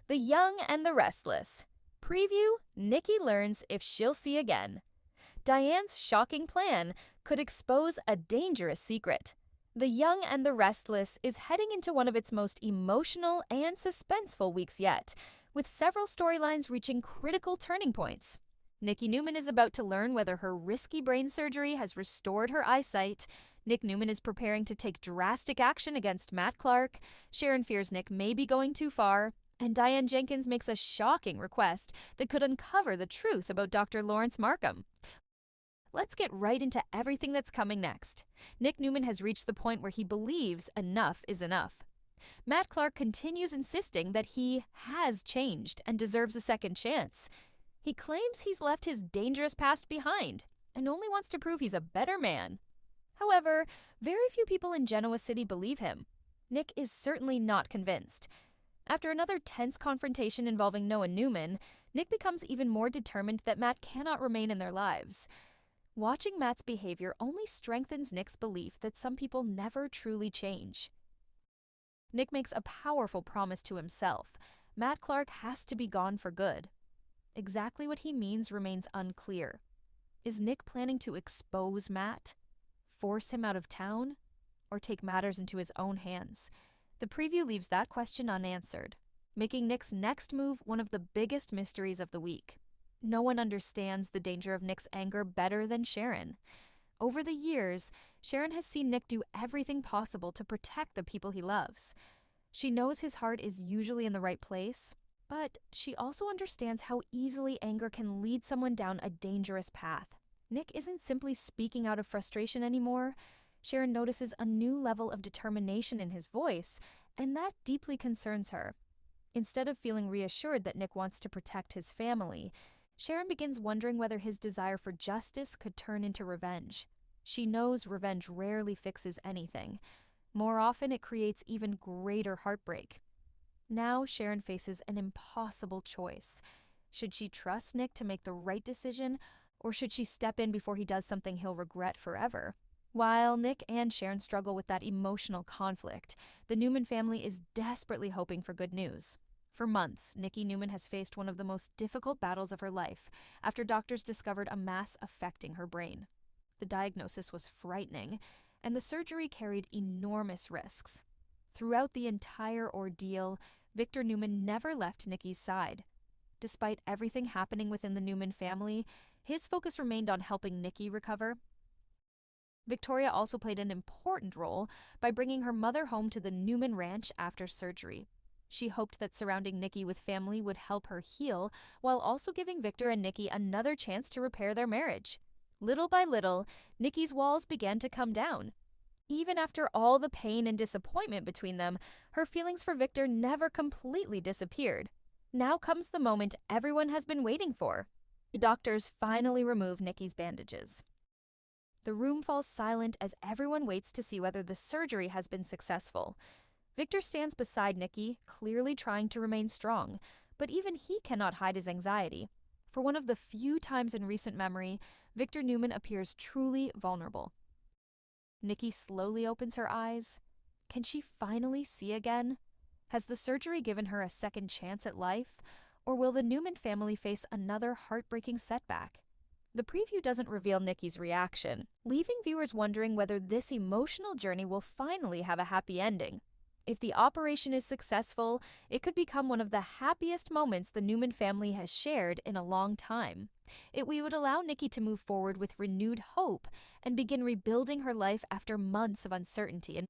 The Young and the Restless. Preview: Nikki learns if she'll see again. Diane's shocking plan could expose a dangerous secret. The Young and the Restless is heading into one of its most emotional and suspenseful weeks yet, with several storylines reaching critical turning points. Nikki Newman is about to learn whether her risky brain surgery has restored her eyesight. Nick Newman is preparing to take drastic action against Matt Clark. Sharon fears Nick may be going too far. And Diane Jenkins makes a shocking request that could uncover the truth about Dr. Laurence Markham. Let's get right into everything that's coming next. Nick Newman has reached the point where he believes enough is enough. Matt Clark continues insisting that he has changed and deserves a second chance. He claims he's left his dangerous past behind and only wants to prove he's a better man. However, very few people in Genoa City believe him. Nick is certainly not convinced. After another tense confrontation involving Noah Newman, Nick becomes even more determined that Matt cannot remain in their lives. Watching Matt's behavior only strengthens Nick's belief that some people never truly change. Nick makes a powerful promise to himself. Matt Clark has to be gone for good. Exactly what he means remains unclear. Is Nick planning to expose Matt, force him out of town, or take matters into his own hands? The preview leaves that question unanswered, making Nick's next move one of the biggest mysteries of the week. No one understands the danger of Nick's anger better than Sharon. Over the years, Sharon has seen Nick do everything possible to protect the people he loves. She knows his heart is usually in the right place, but she also understands how easily anger can lead someone down a dangerous path. Nick isn't simply speaking out of frustration anymore. Sharon notices a new level of determination in his voice, and that deeply concerns her. Instead of feeling reassured that Nick wants to protect his family, Sharon begins wondering whether his desire for justice could turn into revenge. She knows revenge rarely fixes anything. More often, it creates even greater heartbreak. Now, Sharon faces an impossible choice. Should she trust Nick to make the right decision, or should she step in before he does something he'll regret forever? While Nick and Sharon struggle with that emotional conflict, the Newman family is desperately hoping for good news. For months, Nikki Newman has faced one of the most difficult battles of her life after doctors discovered a mass affecting her brain. The diagnosis was frightening, and the surgery carried enormous risks. Throughout the entire ordeal, Victor Newman never left Nikki's side. Despite everything happening within the Newman family, his focus remained on helping Nikki recover. Victoria also played an important role by bringing her mother home to the Newman ranch after surgery. She hoped that surrounding Nikki with family would help her heal, while also giving Victor and Nikki another chance to repair their marriage. Little by little, Nikki's walls began to come down. Even after all the pain and disappointment between them, her feelings for Victor never completely disappeared. Now comes the moment everyone has been waiting for. The doctors finally remove Nikki's bandages. The room falls silent as everyone waits to see whether the surgery has been successful. Victor stands beside Nikki, clearly trying to remain strong, but even he cannot hide his anxiety. For one of the few times in recent memory, Victor Newman appears truly vulnerable. Nikki slowly opens her eyes. Can she finally see again? Has the surgery given her a second chance at life, or will the Newman family face another heartbreaking setback? The preview doesn't reveal Nikki's reaction, leaving viewers wondering whether this emotional journey will finally have a happy ending. If the operation is successful, it could become one of the happiest moments the Newman family has shared in a long time. We would allow Nikki to move forward with renewed hope and begin rebuilding her life after months of uncertainty. And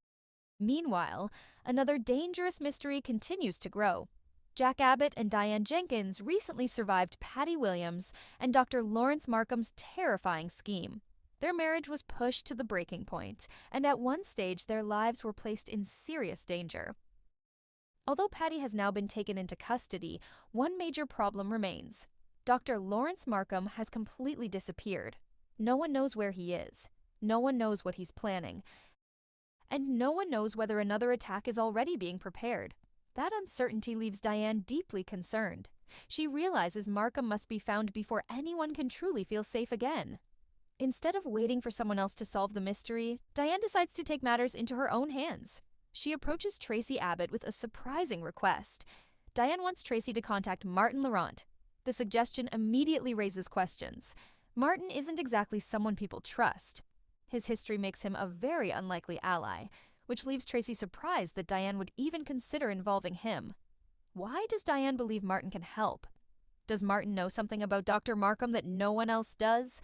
meanwhile, another dangerous mystery continues to grow. Jack Abbott and Diane Jenkins recently survived Patty Williams and Dr. Laurence Markham's terrifying scheme. Their marriage was pushed to the breaking point, and at one stage their lives were placed in serious danger. Although Patty has now been taken into custody, one major problem remains. Dr. Laurence Markham has completely disappeared. No one knows where he is. No one knows what he's planning. And no one knows whether another attack is already being prepared. That uncertainty leaves Diane deeply concerned. She realizes Markham must be found before anyone can truly feel safe again. Instead of waiting for someone else to solve the mystery, Diane decides to take matters into her own hands. She approaches Traci Abbott with a surprising request. Diane wants Traci to contact Martin Laurent. The suggestion immediately raises questions. Martin isn't exactly someone people trust. His history makes him a very unlikely ally, which leaves Traci surprised that Diane would even consider involving him. Why does Diane believe Martin can help? Does Martin know something about Dr. Markham that no one else does?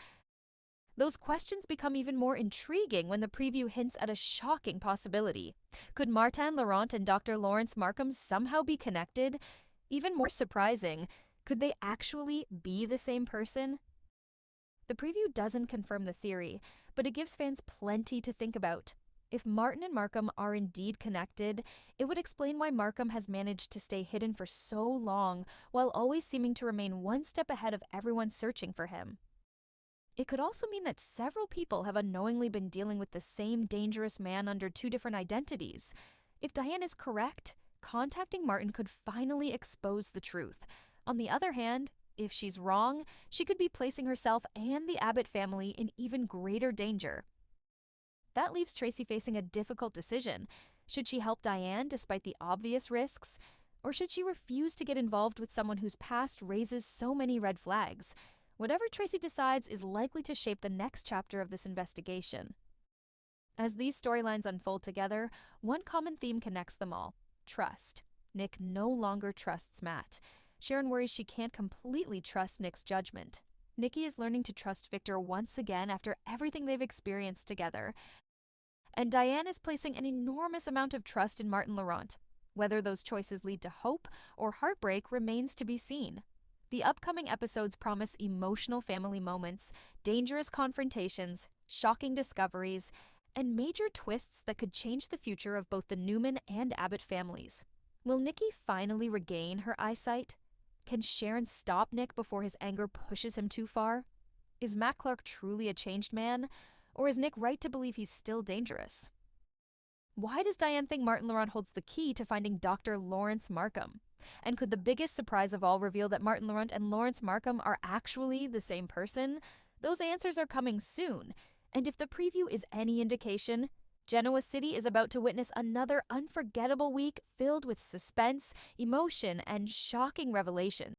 Those questions become even more intriguing when the preview hints at a shocking possibility. Could Martin Laurent and Dr. Laurence Markham somehow be connected? Even more surprising, could they actually be the same person? The preview doesn't confirm the theory, but it gives fans plenty to think about. If Martin and Markham are indeed connected, it would explain why Markham has managed to stay hidden for so long while always seeming to remain one step ahead of everyone searching for him. It could also mean that several people have unknowingly been dealing with the same dangerous man under two different identities. If Diane is correct, contacting Martin could finally expose the truth. On the other hand, if she's wrong, she could be placing herself and the Abbott family in even greater danger. That leaves Traci facing a difficult decision. Should she help Diane despite the obvious risks? Or should she refuse to get involved with someone whose past raises so many red flags? Whatever Traci decides is likely to shape the next chapter of this investigation. As these storylines unfold together, one common theme connects them all: trust. Nick no longer trusts Matt. Sharon worries she can't completely trust Nick's judgment. Nikki is learning to trust Victor once again after everything they've experienced together. And Diane is placing an enormous amount of trust in Martin Laurent. Whether those choices lead to hope or heartbreak remains to be seen. The upcoming episodes promise emotional family moments, dangerous confrontations, shocking discoveries, and major twists that could change the future of both the Newman and Abbott families. Will Nikki finally regain her eyesight? Can Sharon stop Nick before his anger pushes him too far? Is Matt Clark truly a changed man? Or is Nick right to believe he's still dangerous? Why does Diane think Martin Laurent holds the key to finding Dr. Laurence Markham? And could the biggest surprise of all reveal that Martin Laurent and Laurence Markham are actually the same person? Those answers are coming soon. And if the preview is any indication, Genoa City is about to witness another unforgettable week filled with suspense, emotion, and shocking revelations.